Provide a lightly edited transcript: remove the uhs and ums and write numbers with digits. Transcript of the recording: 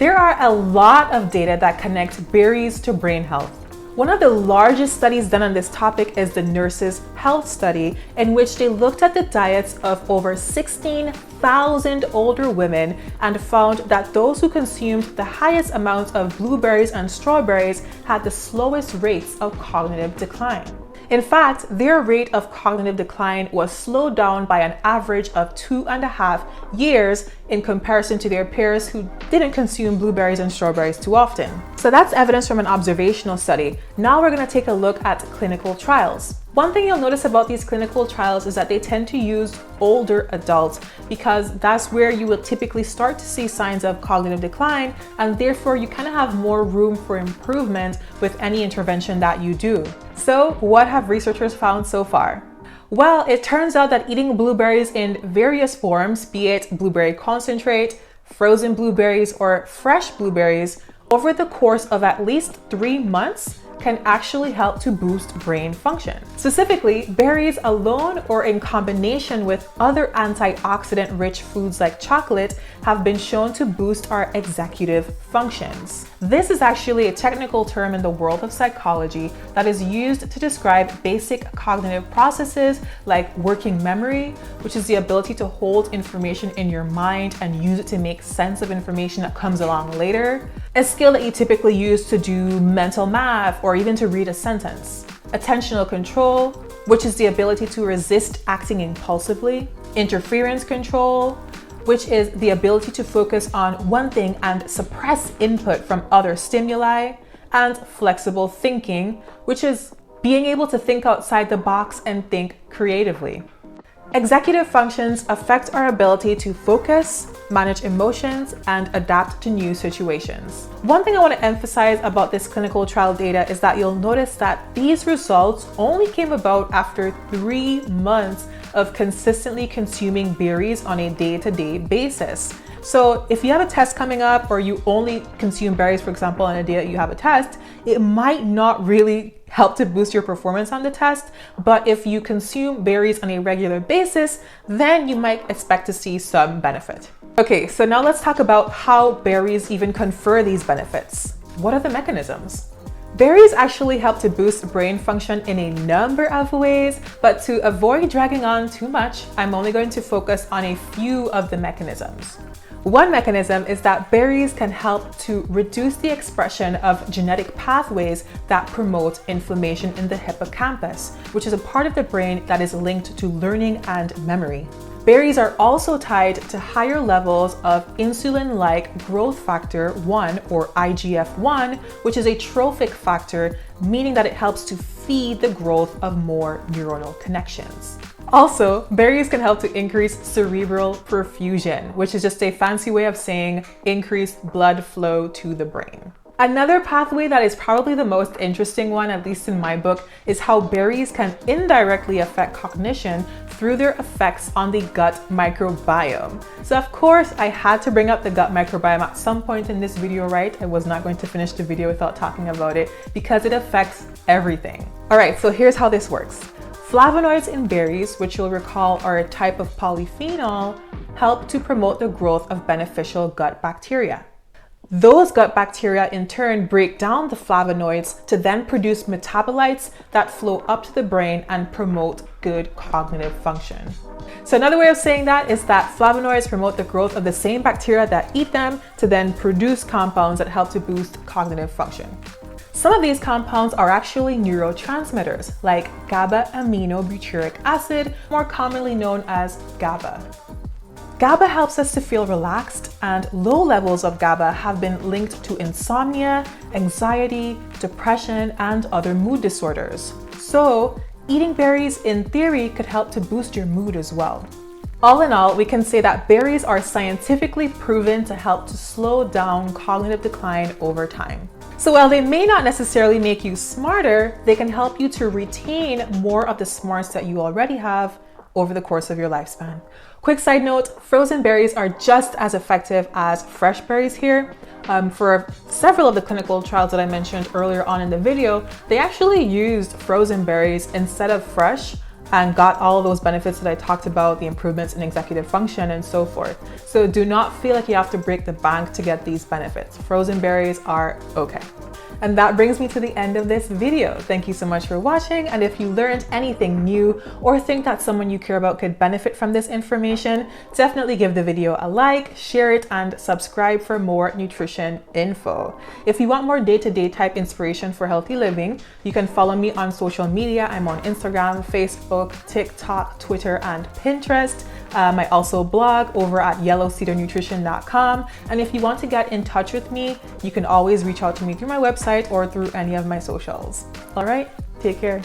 There are a lot of data that connect berries to brain health. One of the largest studies done on this topic is the Nurses' Health Study, in which they looked at the diets of over 16,000 older women and found that those who consumed the highest amounts of blueberries and strawberries had the slowest rates of cognitive decline. In fact, their rate of cognitive decline was slowed down by an average of 2.5 years in comparison to their peers who didn't consume blueberries and strawberries too often. So that's evidence from an observational study. Now we're going to take a look at clinical trials. One thing you'll notice about these clinical trials is that they tend to use older adults because that's where you will typically start to see signs of cognitive decline, and therefore you kind of have more room for improvement with any intervention that you do. So what have researchers found so far? Well, it turns out that eating blueberries in various forms, be it blueberry concentrate, frozen blueberries, or fresh blueberries, over the course of at least 3 months can actually help to boost brain function. Specifically, berries alone or in combination with other antioxidant-rich foods like chocolate have been shown to boost our executive functions. This is actually a technical term in the world of psychology that is used to describe basic cognitive processes like working memory, which is the ability to hold information in your mind and use it to make sense of information that comes along later, a skill that you typically use to do mental math or even to read a sentence. Attentional control, which is the ability to resist acting impulsively. Interference control, which is the ability to focus on one thing and suppress input from other stimuli. And flexible thinking, which is being able to think outside the box and think creatively. Executive functions affect our ability to focus, manage emotions, and adapt to new situations. One thing I want to emphasize about this clinical trial data is that you'll notice that these results only came about after 3 months of consistently consuming berries on a day-to-day basis. So if you have a test coming up or you only consume berries, for example, on a day that you have a test, it might not really help to boost your performance on the test. But if you consume berries on a regular basis, then you might expect to see some benefit. Okay, so now let's talk about how berries even confer these benefits. What are the mechanisms? Berries actually help to boost brain function in a number of ways, but to avoid dragging on too much, I'm only going to focus on a few of the mechanisms. One mechanism is that berries can help to reduce the expression of genetic pathways that promote inflammation in the hippocampus, which is a part of the brain that is linked to learning and memory. Berries are also tied to higher levels of insulin-like growth factor 1 or IGF-1, which is a trophic factor, meaning that it helps to feed the growth of more neuronal connections. Also, berries can help to increase cerebral perfusion, which is just a fancy way of saying increased blood flow to the brain. Another pathway that is probably the most interesting one, at least in my book, is how berries can indirectly affect cognition through their effects on the gut microbiome. So of course, I had to bring up the gut microbiome at some point in this video, right? I was not going to finish the video without talking about it because it affects everything. All right, so here's how this works. Flavonoids in berries, which you'll recall are a type of polyphenol, help to promote the growth of beneficial gut bacteria. Those gut bacteria in turn break down the flavonoids to then produce metabolites that flow up to the brain and promote good cognitive function. So another way of saying that is that flavonoids promote the growth of the same bacteria that eat them to then produce compounds that help to boost cognitive function. Some of these compounds are actually neurotransmitters, like GABA-aminobutyric acid, more commonly known as GABA. GABA helps us to feel relaxed, and low levels of GABA have been linked to insomnia, anxiety, depression, and other mood disorders. So, eating berries in theory could help to boost your mood as well. All in all, we can say that berries are scientifically proven to help to slow down cognitive decline over time. So while they may not necessarily make you smarter, they can help you to retain more of the smarts that you already have over the course of your lifespan. Quick side note, frozen berries are just as effective as fresh berries here. For several of the clinical trials that I mentioned earlier on in the video, they actually used frozen berries instead of fresh and got all those benefits that I talked about, the improvements in executive function and so forth. So do not feel like you have to break the bank to get these benefits. Frozen berries are okay. And that brings me to the end of this video. Thank you so much for watching. And if you learned anything new or think that someone you care about could benefit from this information, definitely give the video a like, share it, and subscribe for more nutrition info. If you want more day-to-day type inspiration for healthy living, you can follow me on social media. I'm on Instagram, Facebook, TikTok, Twitter, and Pinterest. I also blog over at yellowcedarnutrition.com. And if you want to get in touch with me, you can always reach out to me through my website or through any of my socials. All right, take care.